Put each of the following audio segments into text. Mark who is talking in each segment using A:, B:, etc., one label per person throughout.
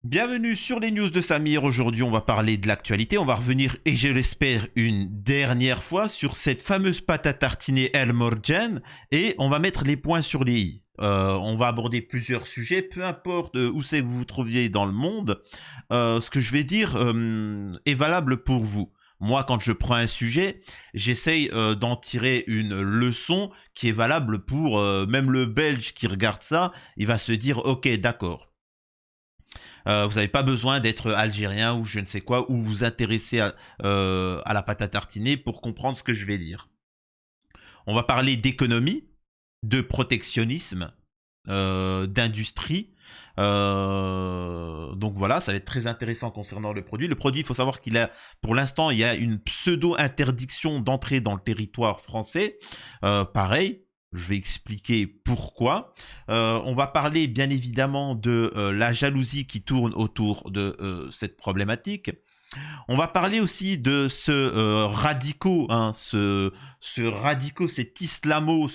A: Bienvenue sur les news de Samir. Aujourd'hui, on va parler de l'actualité. On va revenir, et je l'espère, une dernière fois sur cette fameuse pâte à tartiner El Morjan et on va mettre les points sur les i. On va aborder plusieurs sujets, peu importe où c'est que vous vous trouviez dans le monde. Ce que je vais dire est valable pour vous. Moi, quand je prends un sujet, j'essaye d'en tirer une leçon qui est valable pour même le Belge qui regarde ça. Il va se dire, ok, d'accord. Vous n'avez pas besoin d'être algérien ou je ne sais quoi, ou vous intéresser à la pâte à tartiner pour comprendre ce que je vais dire. On va parler d'économie, de protectionnisme, d'industrie. Donc voilà, ça va être très intéressant concernant le produit. Le produit, il faut savoir qu'il a, pour l'instant, il y a une pseudo-interdiction d'entrée dans le territoire français. Pareil, je vais expliquer pourquoi. On va parler bien évidemment de la jalousie qui tourne autour de cette problématique. On va parler aussi de ce radico, hein, ce radico, cet islamo,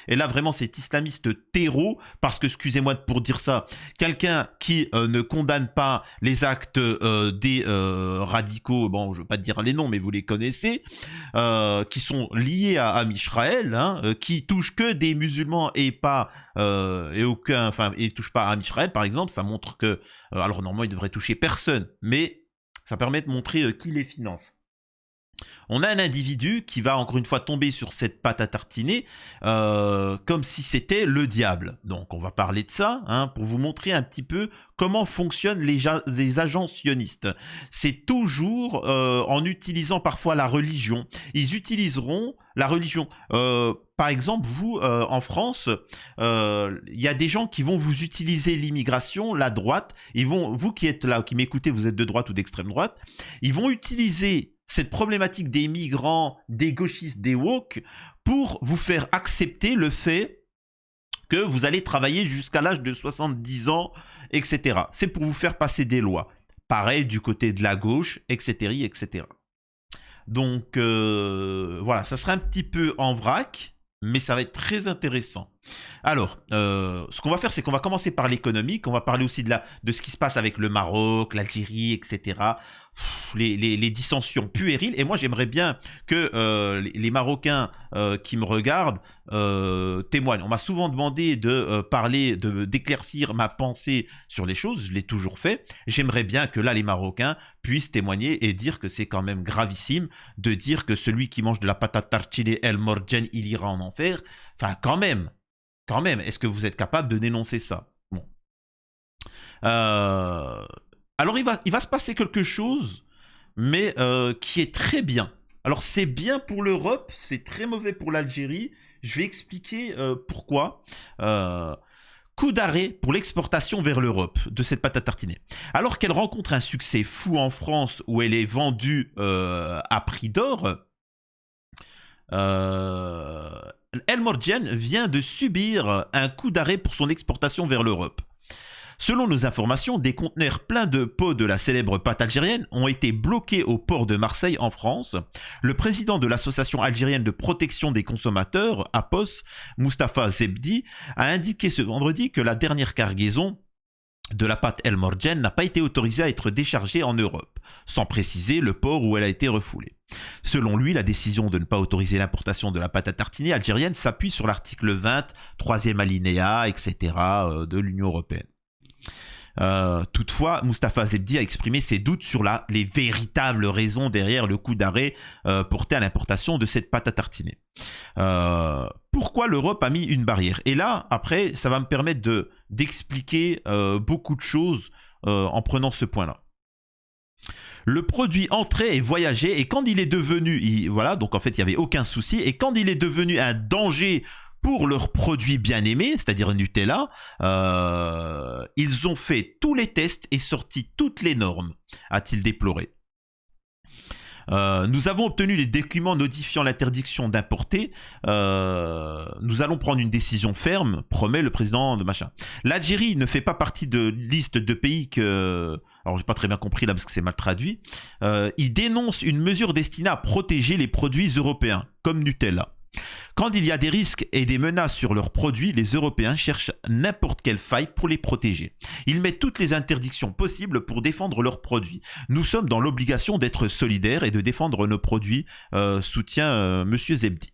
A: et là vraiment cet islamiste terreau, parce que, excusez-moi pour dire ça, quelqu'un qui ne condamne pas les actes des radicaux, bon, je ne veux pas dire les noms, mais vous les connaissez, qui sont liés à Israël, hein, qui touchent que des musulmans et pas et touchent pas à Israël, par exemple, ça montre que, alors normalement, il devrait toucher personne, mais ça permet de montrer qui les finance. On a un individu qui va encore une fois tomber sur cette pâte à tartiner comme si c'était le diable. Donc on va parler de ça hein, pour vous montrer un petit peu comment fonctionnent les agents sionistes. C'est toujours en utilisant parfois la religion. Ils utiliseront la religion. Par exemple, vous, en France, il y a des gens qui vont vous utiliser l'immigration, la droite. Vous qui êtes là, qui m'écoutez, vous êtes de droite ou d'extrême droite, ils vont utiliser cette problématique des migrants, des gauchistes, des woke, pour vous faire accepter le fait que vous allez travailler jusqu'à l'âge de 70 ans, etc. C'est pour vous faire passer des lois. Pareil du côté de la gauche, etc. etc. Donc, voilà, ça sera un petit peu en vrac, mais ça va être très intéressant. Alors, ce qu'on va faire, c'est qu'on va commencer par l'économique, on va parler aussi de ce qui se passe avec le Maroc, l'Algérie, etc. Les dissensions puériles. Et moi, j'aimerais bien que les Marocains qui me regardent témoignent. On m'a souvent demandé de parler, d'éclaircir ma pensée sur les choses. Je l'ai toujours fait. J'aimerais bien que là, les Marocains puissent témoigner et dire que c'est quand même gravissime de dire que celui qui mange de la patate tartinée El Morjan, il ira en enfer. Enfin, quand même. Quand même, est-ce que vous êtes capable de dénoncer ça? Bon. Alors, il va se passer quelque chose, mais qui est très bien. Alors, c'est bien pour l'Europe, c'est très mauvais pour l'Algérie. Je vais expliquer pourquoi. Coup d'arrêt pour l'exportation vers l'Europe de cette pâte à tartiner. Alors qu'elle rencontre un succès fou en France, où elle est vendue à prix d'or, El Morjan vient de subir un coup d'arrêt pour son exportation vers l'Europe. Selon nos informations, des conteneurs pleins de pots de la célèbre pâte algérienne ont été bloqués au port de Marseille en France. Le président de l'association algérienne de protection des consommateurs, APOS, Mustapha Zebdi, a indiqué ce vendredi que la dernière cargaison de la pâte El Morjan n'a pas été autorisée à être déchargée en Europe, sans préciser le port où elle a été refoulée. Selon lui, la décision de ne pas autoriser l'importation de la pâte à tartiner algérienne s'appuie sur l'article 20, troisième alinéa, etc. De l'Union européenne. Toutefois, Mustapha Zebdi a exprimé ses doutes sur les véritables raisons derrière le coup d'arrêt porté à l'importation de cette pâte à tartiner. Pourquoi l'Europe a mis une barrière? Et là, après, ça va me permettre d'expliquer beaucoup de choses en prenant ce point-là. Le produit entrait et voyageait, et quand il est devenu, voilà, donc en fait, il n'y avait aucun souci, et quand il est devenu un danger pour leurs produits bien-aimés, c'est-à-dire Nutella, ils ont fait tous les tests et sorti toutes les normes, a-t-il déploré. Nous avons obtenu les documents notifiant l'interdiction d'importer. Nous allons prendre une décision ferme, promet le président de machin. L'Algérie ne fait pas partie de liste de pays que... Alors, j'ai pas très bien compris là parce que c'est mal traduit. Il dénonce une mesure destinée à protéger les produits européens, comme Nutella. Quand il y a des risques et des menaces sur leurs produits, les Européens cherchent n'importe quelle faille pour les protéger. Ils mettent toutes les interdictions possibles pour défendre leurs produits. Nous sommes dans l'obligation d'être solidaires et de défendre nos produits, soutient Monsieur Zebdi.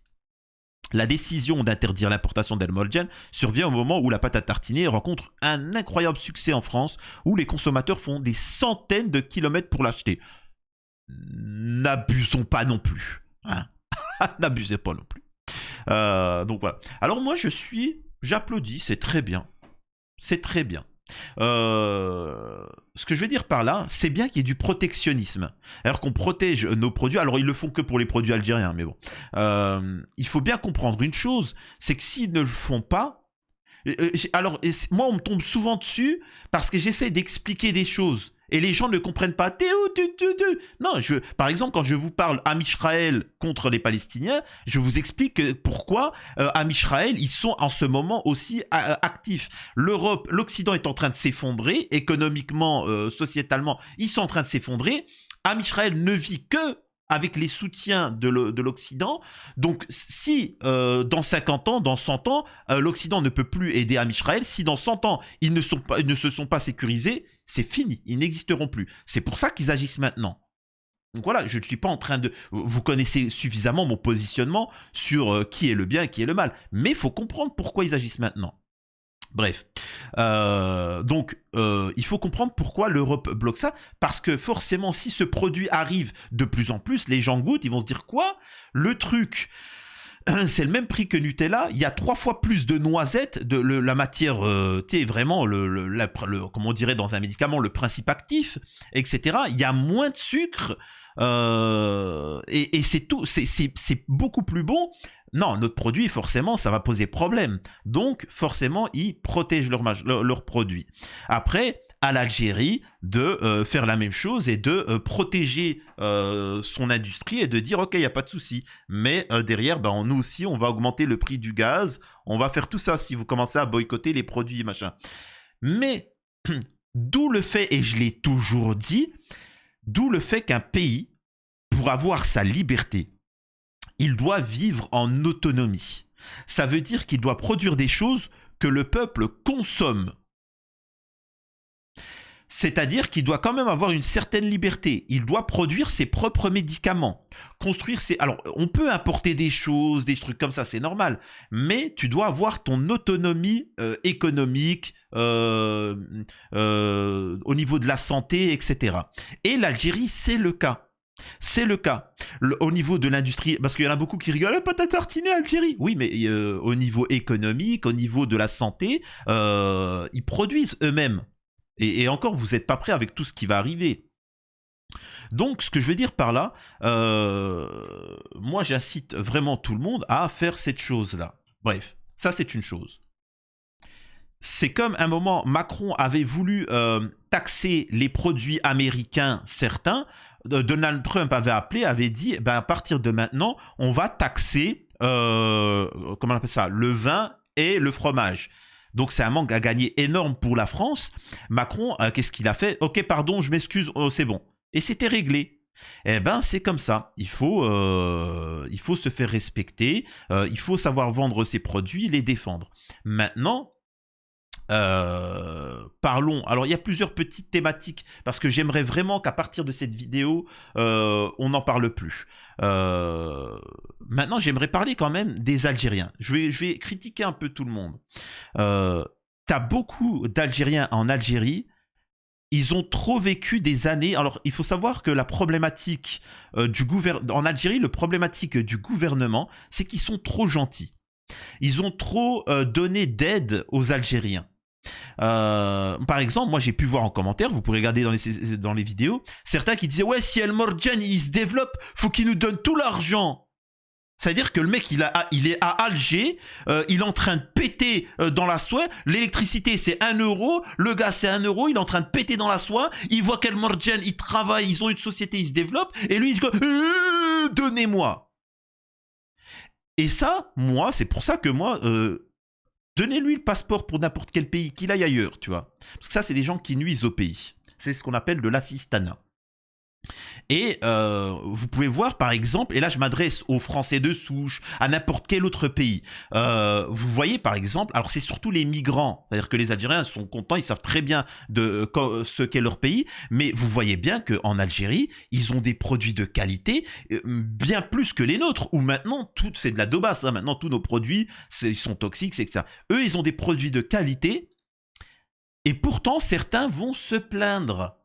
A: La décision d'interdire l'importation d'Elmolgen survient au moment où la pâte à tartiner rencontre un incroyable succès en France, où les consommateurs font des centaines de kilomètres pour l'acheter. N'abusons pas non plus. Hein. N'abusez pas non plus. Donc voilà. Alors moi j'applaudis, c'est très bien. C'est très bien. Ce que je veux dire par là, c'est bien qu'il y ait du protectionnisme. Alors qu'on protège nos produits, alors ils le font que pour les produits algériens, mais bon. Il faut bien comprendre une chose, c'est que s'ils ne le font pas, alors moi on me tombe souvent dessus parce que j'essaie d'expliquer des choses. Et les gens ne comprennent pas. Non, par exemple, quand je vous parle Am-Israël contre les Palestiniens, je vous explique pourquoi Am-Israël, ils sont en ce moment aussi actifs. L'Europe, l'Occident est en train de s'effondrer, économiquement, sociétalement, ils sont en train de s'effondrer. Am-Israël ne vit que avec les soutiens de l'Occident. Donc, si dans 50 ans, dans 100 ans, l'Occident ne peut plus aider Am-Israël, si dans 100 ans, ils ne se sont pas sécurisés, c'est fini, ils n'existeront plus. C'est pour ça qu'ils agissent maintenant. Donc voilà, je ne suis pas en train de... Vous connaissez suffisamment mon positionnement sur qui est le bien et qui est le mal. Mais il faut comprendre pourquoi ils agissent maintenant. Bref, donc il faut comprendre pourquoi l'Europe bloque ça, parce que forcément si ce produit arrive de plus en plus, les gens goûtent, ils vont se dire quoi? Le truc, c'est le même prix que Nutella, il y a 3 fois plus de noisettes, la matière, tu sais, vraiment, comme on dirait dans un médicament, le principe actif, etc. Il y a moins de sucre, et c'est tout, c'est beaucoup plus bon. Non, notre produit, forcément, ça va poser problème. Donc, forcément, ils protègent leurs produits. Après, à l'Algérie de faire la même chose et de protéger son industrie et de dire, OK, il n'y a pas de souci. Mais derrière, ben, nous aussi, on va augmenter le prix du gaz. On va faire tout ça si vous commencez à boycotter les produits, machin. Mais, d'où le fait, et je l'ai toujours dit, d'où le fait qu'un pays, pour avoir sa liberté, il doit vivre en autonomie. Ça veut dire qu'il doit produire des choses que le peuple consomme. C'est-à-dire qu'il doit quand même avoir une certaine liberté. Il doit produire ses propres médicaments. Construire ses... Alors, on peut importer des choses, des trucs comme ça, c'est normal. Mais tu dois avoir ton autonomie économique, au niveau de la santé, etc. Et l'Algérie, c'est le cas. C'est le cas. Au niveau de l'industrie, parce qu'il y en a beaucoup qui rigolent, pâte à tartiner Algérie. Oui, mais au niveau économique, au niveau de la santé, ils produisent eux-mêmes. Et encore, vous n'êtes pas prêts avec tout ce qui va arriver. Donc, ce que je veux dire par là, moi j'incite vraiment tout le monde à faire cette chose-là. Bref, ça c'est une chose. C'est comme un moment, Macron avait voulu taxer les produits américains certains. Donald Trump avait dit, ben, à partir de maintenant, on va taxer, comment on appelle ça, le vin et le fromage. Donc c'est un manque à gagner énorme pour la France. Macron, qu'est-ce qu'il a fait? Ok, pardon, je m'excuse, oh, c'est bon. Et c'était réglé. Eh ben, c'est comme ça. Il faut se faire respecter. Il faut savoir vendre ses produits, les défendre. Maintenant, parlons. Alors, il y a plusieurs petites thématiques parce que j'aimerais vraiment qu'à partir de cette vidéo, on n'en parle plus. Maintenant, j'aimerais parler quand même des Algériens. Je vais critiquer un peu tout le monde. T'as beaucoup d'Algériens en Algérie. Ils ont trop vécu des années. Alors, il faut savoir que la problématique en Algérie, le problématique du gouvernement, c'est qu'ils sont trop gentils. Ils ont trop donné d'aide aux Algériens. Par exemple, moi j'ai pu voir en commentaire, vous pourrez regarder dans les vidéos, certains qui disaient ouais, si El Morjan il se développe, faut qu'il nous donne tout l'argent. C'est-à-dire que le mec il est à Alger, il est en train de péter dans la soie, l'électricité c'est 1 euro, le gaz c'est 1 euro, il est en train de péter dans la soie, il voit qu'El Morjan il travaille, ils ont une société, il se développe, et lui il dit donnez-moi. Et ça, moi, c'est pour ça que moi, donnez-lui le passeport pour n'importe quel pays, qu'il aille ailleurs, tu vois. Parce que ça, c'est des gens qui nuisent au pays. C'est ce qu'on appelle de l'assistanat. Et vous pouvez voir, par exemple, et là je m'adresse aux Français de souche, à n'importe quel autre pays. Vous voyez, par exemple, alors c'est surtout les migrants, c'est-à-dire que les Algériens sont contents, ils savent très bien ce qu'est leur pays, mais vous voyez bien qu'en Algérie, ils ont des produits de qualité bien plus que les nôtres, où maintenant, tout c'est de la daubasse, hein, maintenant tous nos produits, ils sont toxiques, etc. Eux, ils ont des produits de qualité, et pourtant certains vont se plaindre.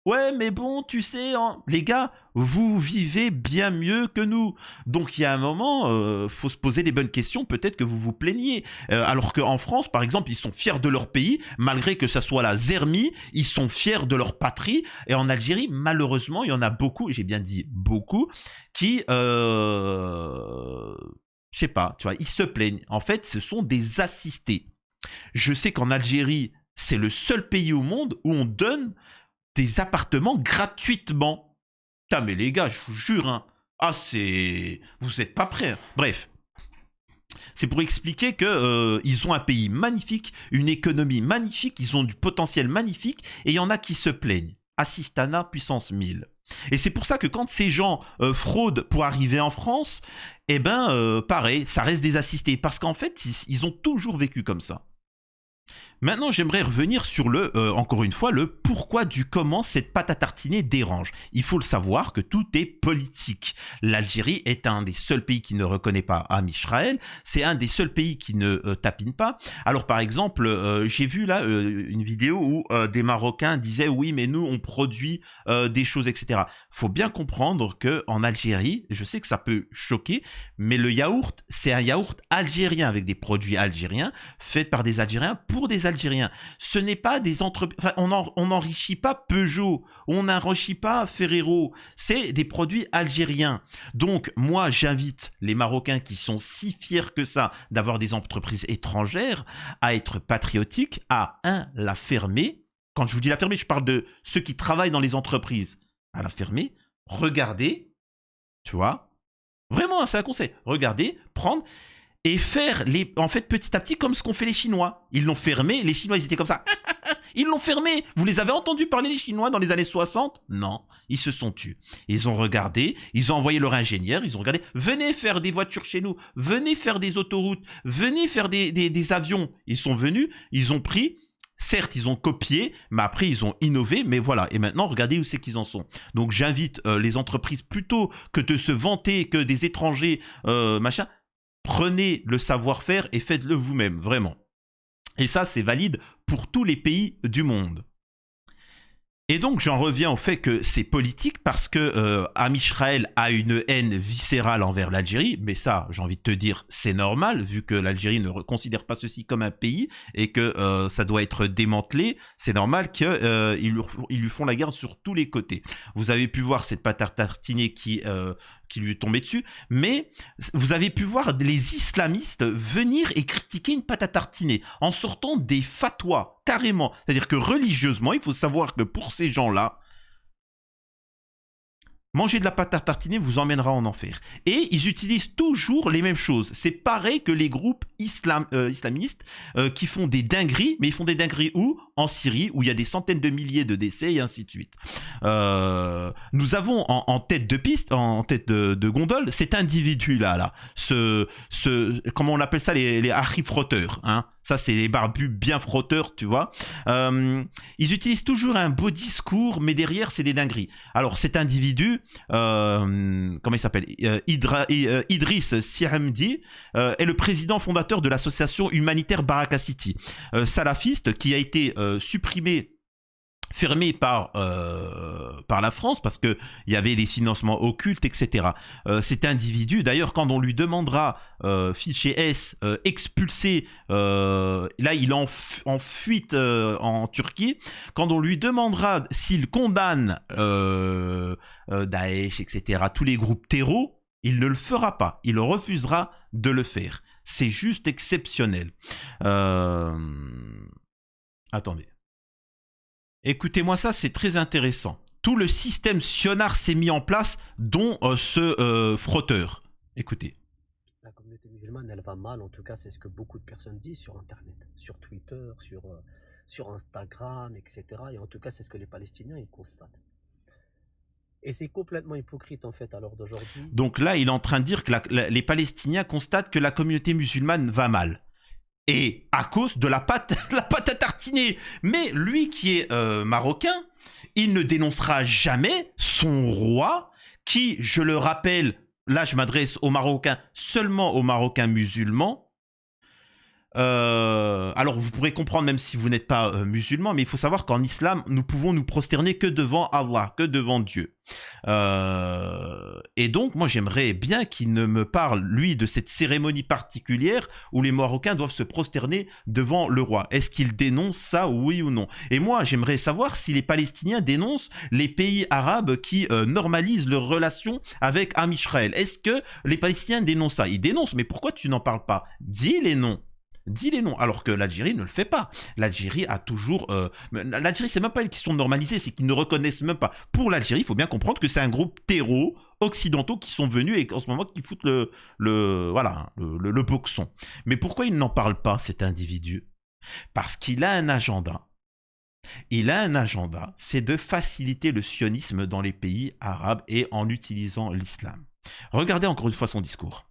A: Ouais, mais bon, tu sais, hein, les gars, vous vivez bien mieux que nous. Donc il y a un moment, faut se poser les bonnes questions. Peut-être que vous vous plaignez. Alors qu'en France, par exemple, ils sont fiers de leur pays, malgré que ça soit la zermie. Ils sont fiers de leur patrie. Et en Algérie, malheureusement, il y en a beaucoup. J'ai bien dit beaucoup, qui, je sais pas, tu vois, ils se plaignent. En fait, ce sont des assistés. Je sais qu'en Algérie, c'est le seul pays au monde où on donne des appartements gratuitement. Putain, mais les gars, je vous jure, hein. Ah, c'est. Vous êtes pas prêts, hein. Bref. C'est pour expliquer que ils ont un pays magnifique, une économie magnifique, ils ont du potentiel magnifique, et il y en a qui se plaignent. Assistana puissance 1000. Et c'est pour ça que quand ces gens fraudent pour arriver en France, eh ben, pareil, ça reste des assistés. Parce qu'en fait, ils ont toujours vécu comme ça. Maintenant, j'aimerais revenir sur encore une fois, le pourquoi du comment cette pâte à tartiner dérange. Il faut le savoir que tout est politique. L'Algérie est un des seuls pays qui ne reconnaît pas Am Israël. C'est un des seuls pays qui ne tapine pas. Alors, par exemple, j'ai vu là une vidéo où des Marocains disaient oui, mais nous, on produit des choses, etc. Faut bien comprendre que en Algérie, je sais que ça peut choquer, mais le yaourt, c'est un yaourt algérien avec des produits algériens faits par des Algériens pour des Algériens. Ce n'est pas des entreprises. Enfin, on n'enrichit pas Peugeot, on n'enrichit pas Ferrero. C'est des produits algériens. Donc, moi, j'invite les Marocains qui sont si fiers que ça d'avoir des entreprises étrangères à être patriotiques, à la fermer. Quand je vous dis la fermer, je parle de ceux qui travaillent dans les entreprises. À la fermer, regardez, tu vois. Vraiment, c'est un conseil. Regardez, prendre et faire en fait petit à petit comme ce qu'ont fait les Chinois. Ils l'ont fermé, les Chinois ils étaient comme ça. Ils l'ont fermé. Vous les avez entendus parler les Chinois dans les années 60? Non, ils se sont tus. Ils ont regardé, ils ont envoyé leur ingénieur, ils ont regardé, venez faire des voitures chez nous, venez faire des autoroutes, venez faire des avions. Ils sont venus, ils ont pris. Certes, ils ont copié, mais après, ils ont innové, mais voilà. Et maintenant, regardez où c'est qu'ils en sont. Donc, j'invite les entreprises, plutôt que de se vanter que des étrangers, machin, prenez le savoir-faire et faites-le vous-même, vraiment. Et ça, c'est valide pour tous les pays du monde. Et donc j'en reviens au fait que c'est politique parce que Am Israël a une haine viscérale envers l'Algérie, mais ça, j'ai envie de te dire, c'est normal vu que l'Algérie ne considère pas ceci comme un pays et que ça doit être démantelé. C'est normal qu'ils lui font la guerre sur tous les côtés. Vous avez pu voir cette pâte à tartiner qui lui est tombée dessus, mais vous avez pu voir les islamistes venir et critiquer une pâte à tartiner en sortant des fatwas, carrément. C'est-à-dire que religieusement, il faut savoir que pour ces gens-là, manger de la pâte à tartiner vous emmènera en enfer. Et ils utilisent toujours les mêmes choses. C'est pareil que les groupes islamistes qui font des dingueries, mais ils font des dingueries où? En Syrie, où il y a des centaines de milliers de décès et ainsi de suite. Nous avons en tête de piste, en tête de gondole, cet individu-là, comment on appelle ça, les archi-frotteurs, hein. Ça, c'est les barbus bien frotteurs, tu vois. Ils utilisent toujours un beau discours, mais derrière, c'est des dingueries. Alors, cet individu, comment il s'appelle, Idriss Sihamdi, est le président fondateur de l'association humanitaire Baraka City, salafiste qui a été supprimé, fermé par la France parce qu'il y avait des financements occultes, etc. Cet individu, d'ailleurs, quand on lui demandera, fichier S, expulsé, là il est en fuite en Turquie, quand on lui demandera s'il condamne Daesh, etc., tous les groupes terreaux, il ne le fera pas, il refusera de le faire. C'est juste exceptionnel. Attendez. Écoutez-moi ça, c'est très intéressant. Tout le système Sionar s'est mis en place, dont ce frotteur. Écoutez.
B: La communauté musulmane, elle va mal, en tout cas, c'est ce que beaucoup de personnes disent sur Internet, sur Twitter, sur Instagram, etc. Et en tout cas, c'est ce que les Palestiniens ils constatent. Et c'est complètement hypocrite en fait à l'heure d'aujourd'hui.
A: Donc là, il est en train de dire que les Palestiniens constatent que la communauté musulmane va mal. Et à cause de la pâte, la pâte à tartiner. Mais lui qui est marocain, il ne dénoncera jamais son roi qui, je le rappelle, là je m'adresse aux Marocains, seulement aux Marocains musulmans. Alors vous pourrez comprendre même si vous n'êtes pas musulman, mais il faut savoir qu'en islam, nous pouvons nous prosterner que devant Allah, que devant Dieu. Et donc moi j'aimerais bien qu'il ne me parle, lui, de cette cérémonie particulière où les Marocains doivent se prosterner devant le roi. Est-ce qu'il dénonce ça, oui ou non? Et moi j'aimerais savoir si les Palestiniens dénoncent les pays arabes qui normalisent leurs relations avec Israël. Est-ce que les Palestiniens dénoncent ça? Ils dénoncent, mais pourquoi tu n'en parles pas? Dis les noms. Dis les noms, alors que l'Algérie ne le fait pas. L'Algérie a toujours... L'Algérie, c'est même pas une question de normaliser, c'est qu'ils ne reconnaissent même pas. Pour l'Algérie, il faut bien comprendre que c'est un groupe terreau occidentaux qui sont venus et en ce moment qui foutent le boxon. Mais pourquoi il n'en parle pas, cet individu? Parce qu'il a un agenda. Il a un agenda, c'est de faciliter le sionisme dans les pays arabes et en utilisant l'islam. Regardez encore une fois son discours.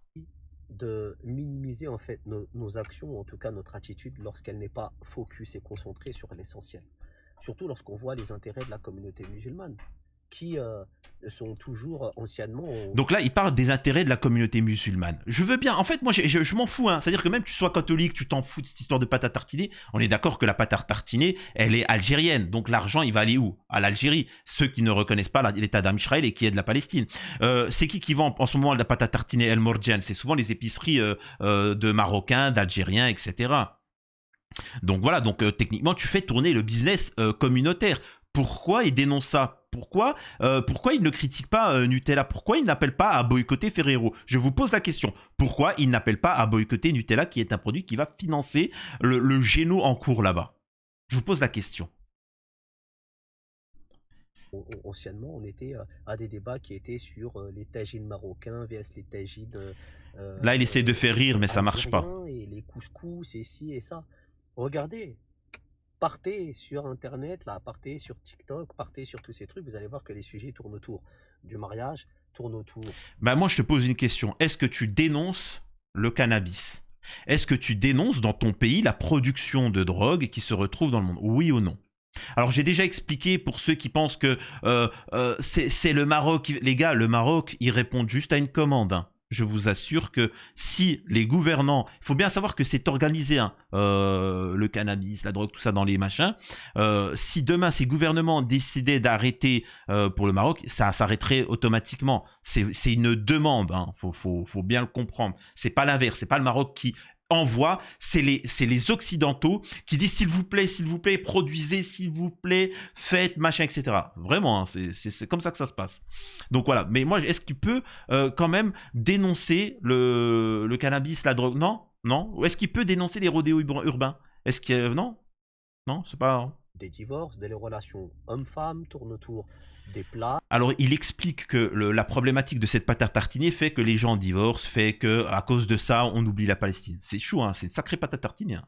B: De minimiser en fait nos actions, ou en tout cas notre attitude, lorsqu'elle n'est pas focus et concentrée sur l'essentiel. Surtout lorsqu'on voit les intérêts de la communauté musulmane, qui sont toujours anciennement...
A: Donc là, il parle des intérêts de la communauté musulmane. Je veux bien, en fait, moi, je m'en fous. Hein. C'est-à-dire que même que tu sois catholique, tu t'en fous de cette histoire de pâte à tartiner. On est d'accord que la pâte à tartiner, elle est algérienne. Donc l'argent, il va aller où? À l'Algérie. Ceux qui ne reconnaissent pas l'État d'Israël et qui aident la Palestine. C'est qui vend en ce moment la pâte à tartiner El Morjan? C'est souvent les épiceries de Marocains, d'Algériens, etc. Donc voilà, donc techniquement, tu fais tourner le business communautaire. Pourquoi il dénonce ça? Pourquoi il ne critique pas Nutella? Pourquoi il n'appelle pas à boycotter Ferrero? Je vous pose la question. Pourquoi il n'appelle pas à boycotter Nutella, qui est un produit qui va financer le géno en cours là-bas? Je vous pose la question.
B: Anciennement, on était à des débats qui étaient sur les tagines marocains vs les tagines
A: Là, il essaie de faire rire, mais ça marche pas.
B: et les couscous et ci et ça. Regardez, partez sur Internet, là, partez sur TikTok, partez sur tous ces trucs, vous allez voir que les sujets tournent autour du mariage, tournent autour.
A: Bah moi, je te pose une question. Est-ce que tu dénonces le cannabis? Est-ce que tu dénonces dans ton pays la production de drogue qui se retrouve dans le monde? Oui ou non? Alors j'ai déjà expliqué pour ceux qui pensent que c'est le Maroc. Les gars, le Maroc, ils répondent juste à une commande. Hein. Je vous assure que si les gouvernants... Il faut bien savoir que c'est organisé, hein, le cannabis, la drogue, tout ça dans les machins. Si demain ces gouvernements décidaient d'arrêter pour le Maroc, ça s'arrêterait automatiquement. C'est une demande, hein. Faut bien le comprendre. C'est pas l'inverse, c'est pas le Maroc qui envoie, c'est les Occidentaux qui disent s'il vous plaît, produisez, s'il vous plaît, faites, machin, etc. Vraiment, hein, c'est comme ça que ça se passe. Donc voilà, mais moi, est-ce qu'il peut quand même dénoncer le cannabis, la drogue? Non? Non? Ou est-ce qu'il peut dénoncer les rodéos urbains? Est-ce que... non? Non, c'est pas...
B: Des divorces, des relations hommes-femmes tournent autour des plats.
A: Alors, il explique que la problématique de cette pâte à tartiner fait que les gens divorcent, fait que à cause de ça, on oublie la Palestine. C'est chaud, hein, c'est une sacrée pâte à tartiner. Hein.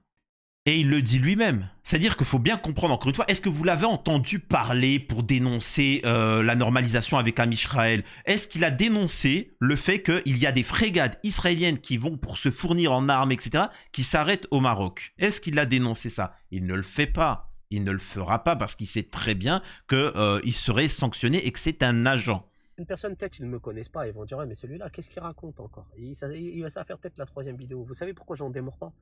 A: Et il le dit lui-même. C'est-à-dire qu'il faut bien comprendre, encore une fois, est-ce que vous l'avez entendu parler pour dénoncer la normalisation avec Israël? Est-ce qu'il a dénoncé le fait qu'il y a des frégates israéliennes qui vont pour se fournir en armes, etc., qui s'arrêtent au Maroc? Est-ce qu'il a dénoncé ça? Il ne le fait pas. Il ne le fera pas parce qu'il sait très bien qu'il serait sanctionné et que c'est un agent.
B: Une personne, peut-être, ils ne me connaissent pas, ils vont dire, ouais, mais celui-là, qu'est-ce qu'il raconte encore? Il va ça faire peut-être la 3e vidéo. Vous savez pourquoi j'en démords pas?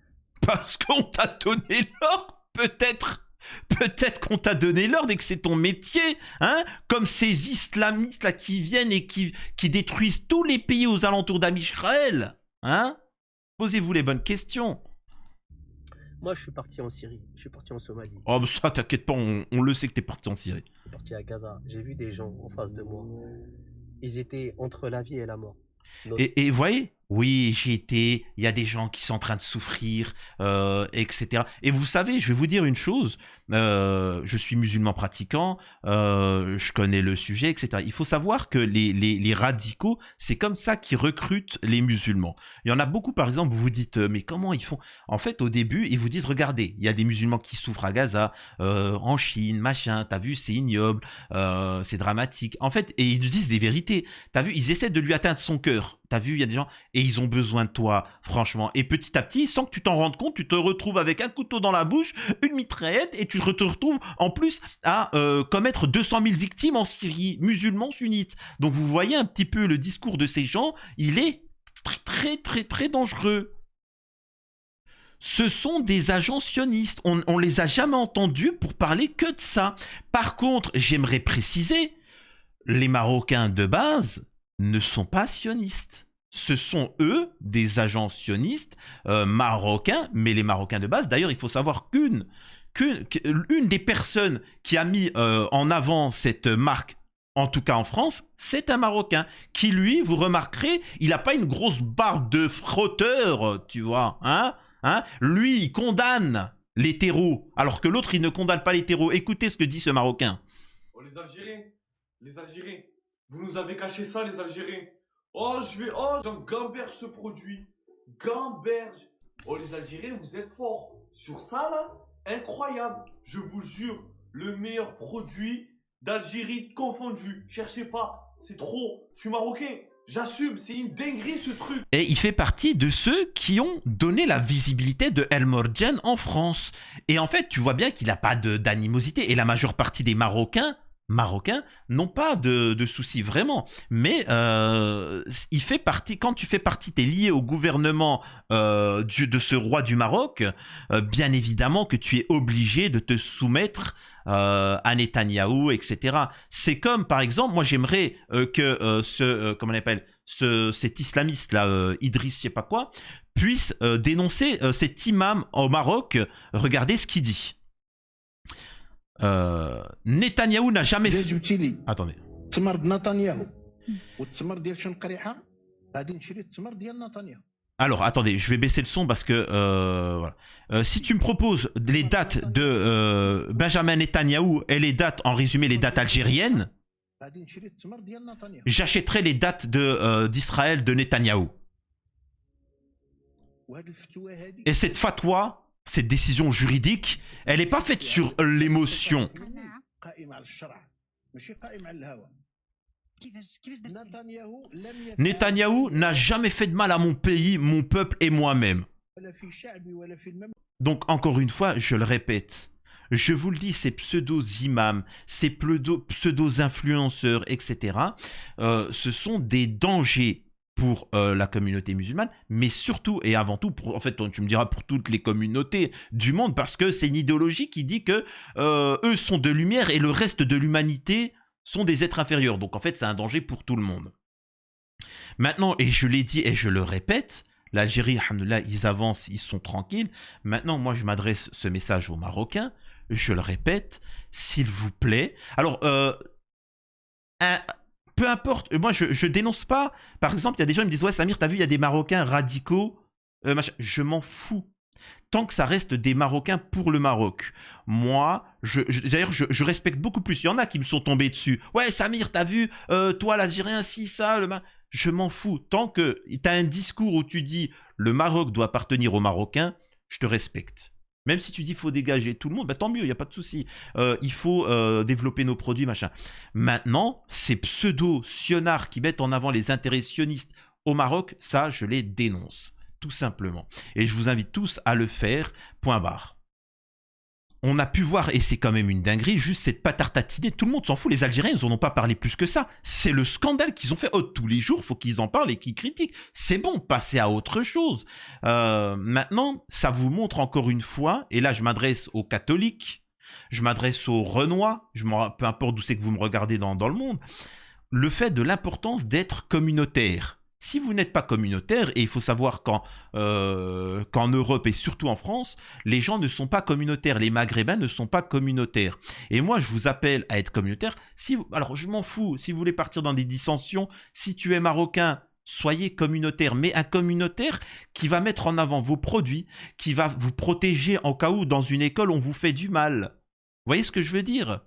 A: Parce qu'on t'a donné l'ordre, peut-être. Peut-être qu'on t'a donné l'ordre et que c'est ton métier, hein? Comme ces islamistes là qui viennent et qui détruisent tous les pays aux alentours d'Israël, hein? Posez-vous les bonnes questions.
B: Moi, je suis parti en Syrie, je suis parti en Somalie.
A: Oh, bah ça, t'inquiète pas, on le sait que t'es parti en Syrie.
B: Je suis parti à Gaza, j'ai vu des gens en face de moi. Ils étaient entre la vie et la mort.
A: Et vous voyez, Oui, j'ai été, il y a des gens qui sont en train de souffrir, etc. Et vous savez, je vais vous dire une chose, je suis musulman pratiquant, je connais le sujet, etc. Il faut savoir que les radicaux, c'est comme ça qu'ils recrutent les musulmans. Il y en a beaucoup, par exemple, vous vous dites, mais comment ils font? En fait, au début, ils vous disent, regardez, il y a des musulmans qui souffrent à Gaza, en Chine, machin, t'as vu, c'est ignoble, c'est dramatique. En fait, et ils nous disent des vérités. T'as vu, ils essaient de lui atteindre son cœur. T'as vu, il y a des gens, et ils ont besoin de toi, franchement. Et petit à petit, sans que tu t'en rendes compte, tu te retrouves avec un couteau dans la bouche, une mitraillette, et tu te retrouves en plus à commettre 200 000 victimes en Syrie, musulmans sunnites. Donc vous voyez un petit peu le discours de ces gens, il est très très très très dangereux. Ce sont des agents sionistes. On les a jamais entendus pour parler que de ça. Par contre, j'aimerais préciser, les Marocains de base ne sont pas sionistes. Ce sont eux des agents sionistes marocains, mais les Marocains de base. D'ailleurs, il faut savoir qu'une des personnes qui a mis en avant cette marque, en tout cas en France, c'est un Marocain qui, lui, vous remarquerez, il n'a pas une grosse barbe de frotteur, tu vois, hein. Lui, il condamne les terreaux, alors que l'autre, il ne condamne pas les terreaux. Écoutez ce que dit ce Marocain.
C: Oh, les Algériens, vous nous avez caché ça, les Algériens. Oh, j'en gamberge ce produit. Gamberge. Oh, les Algériens, vous êtes forts. Sur ça, là, incroyable. Je vous jure, le meilleur produit d'Algérie confondu. Cherchez pas, c'est trop. Je suis marocain. J'assume, c'est une dinguerie ce truc.
A: Et il fait partie de ceux qui ont donné la visibilité de El Morgiane en France. Et en fait, tu vois bien qu'il n'a pas d'animosité. Et la majeure partie des Marocains n'ont pas de soucis vraiment, mais il fait partie, quand tu fais partie, tu es lié au gouvernement de ce roi du Maroc, bien évidemment que tu es obligé de te soumettre à Netanyahou, etc. C'est comme, par exemple, moi j'aimerais que comment on appelle, cet islamiste là, Idriss, je sais pas quoi, puisse dénoncer cet imam au Maroc. Regardez ce qu'il dit. Netanyahou n'a jamais fait. Attendez. Alors, attendez, je vais baisser le son parce que voilà. Si tu me proposes les dates de Benjamin Netanyahou et les dates, en résumé, les dates algériennes, j'achèterai les dates d'Israël de Netanyahou. Et cette fatwa, cette décision juridique, elle n'est pas faite sur l'émotion. Netanyahou n'a jamais fait de mal à mon pays, mon peuple et moi-même. Donc, encore une fois, je le répète, je vous le dis, ces pseudo-imams, ces pseudo-influenceurs, etc., ce sont des dangers pour la communauté musulmane, mais surtout et avant tout, en fait, tu me diras pour toutes les communautés du monde, parce que c'est une idéologie qui dit que eux sont de lumière et le reste de l'humanité sont des êtres inférieurs. Donc en fait, c'est un danger pour tout le monde. Maintenant, et je l'ai dit et je le répète, l'Algérie, alhamdoulilah, ils avancent, ils sont tranquilles. Maintenant, moi, je m'adresse ce message aux Marocains. Je le répète, s'il vous plaît. Alors, peu importe, moi je dénonce pas. Par exemple, il y a des gens qui me disent, ouais Samir, t'as vu, il y a des Marocains radicaux. Je m'en fous. Tant que ça reste des Marocains pour le Maroc. Moi, d'ailleurs, je respecte beaucoup plus. Il y en a qui me sont tombés dessus. Ouais Samir, t'as vu, toi l'Algérien, si, ça, je m'en fous. Tant que t'as un discours où tu dis, le Maroc doit appartenir aux Marocains, je te respecte. Même si tu dis qu'il faut dégager tout le monde, bah tant mieux, il n'y a pas de souci. Il faut développer nos produits, machin. Maintenant, ces pseudo-sionards qui mettent en avant les intérêts sionistes au Maroc, ça, je les dénonce, tout simplement. Et je vous invite tous à le faire, point barre. On a pu voir, et c'est quand même une dinguerie, juste cette patartatinée, tout le monde s'en fout, les Algériens, ils n'en ont pas parlé plus que ça. C'est le scandale qu'ils ont fait. Oh, tous les jours, il faut qu'ils en parlent et qu'ils critiquent. C'est bon, passez à autre chose. Maintenant, ça vous montre encore une fois, et là je m'adresse aux catholiques, je m'adresse aux Renois, peu importe d'où c'est que vous me regardez dans le monde, le fait de l'importance d'être communautaire. Si vous n'êtes pas communautaire, et il faut savoir qu'en Europe et surtout en France, les gens ne sont pas communautaires, les Maghrébins ne sont pas communautaires. Et moi, je vous appelle à être communautaire. Alors, je m'en fous, si vous voulez partir dans des dissensions, si tu es marocain, soyez communautaire, mais un communautaire qui va mettre en avant vos produits, qui va vous protéger en cas où dans une école on vous fait du mal. Vous voyez ce que je veux dire?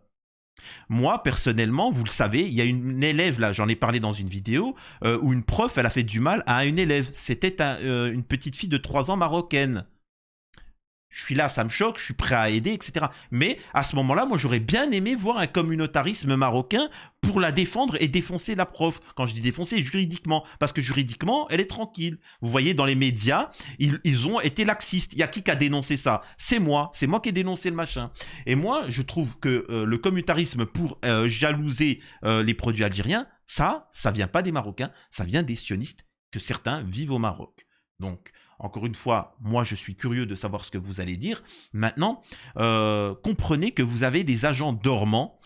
A: Moi, personnellement, vous le savez, il y a une élève, là, j'en ai parlé dans une vidéo, où une prof, elle a fait du mal à une élève. C'était une petite fille de 3 ans marocaine. Je suis là, ça me choque, je suis prêt à aider, etc. Mais à ce moment-là, moi, j'aurais bien aimé voir un communautarisme marocain pour la défendre et défoncer la prof. Quand je dis défoncer, juridiquement, parce que juridiquement, elle est tranquille. Vous voyez, dans les médias, ils ont été laxistes. Il y a qui a dénoncé ça? C'est moi qui ai dénoncé le machin. Et moi, je trouve que le communautarisme pour jalouser les produits algériens, ça vient pas des Marocains, ça vient des sionistes que certains vivent au Maroc. Donc, encore une fois, moi je suis curieux de savoir ce que vous allez dire. Maintenant, comprenez que vous avez des agents dormants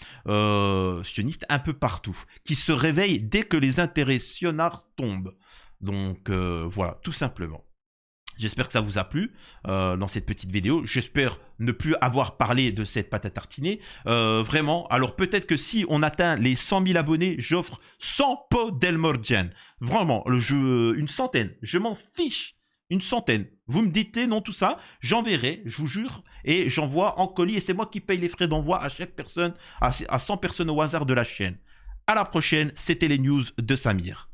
A: sionistes un peu partout, qui se réveillent dès que les intérêts sionards tombent. Donc voilà, tout simplement. J'espère que ça vous a plu dans cette petite vidéo. J'espère ne plus avoir parlé de cette pâte à tartiner. Vraiment, alors peut-être que si on atteint les 100 000 abonnés, j'offre 100 pots d'El Morgian. Vraiment, une centaine, je m'en fiche. Une centaine. Vous me dites les noms, tout ça, j'enverrai, je vous jure, et j'envoie en colis, et c'est moi qui paye les frais d'envoi à chaque personne, à 100 personnes au hasard de la chaîne. À la prochaine, c'était les news de Samir.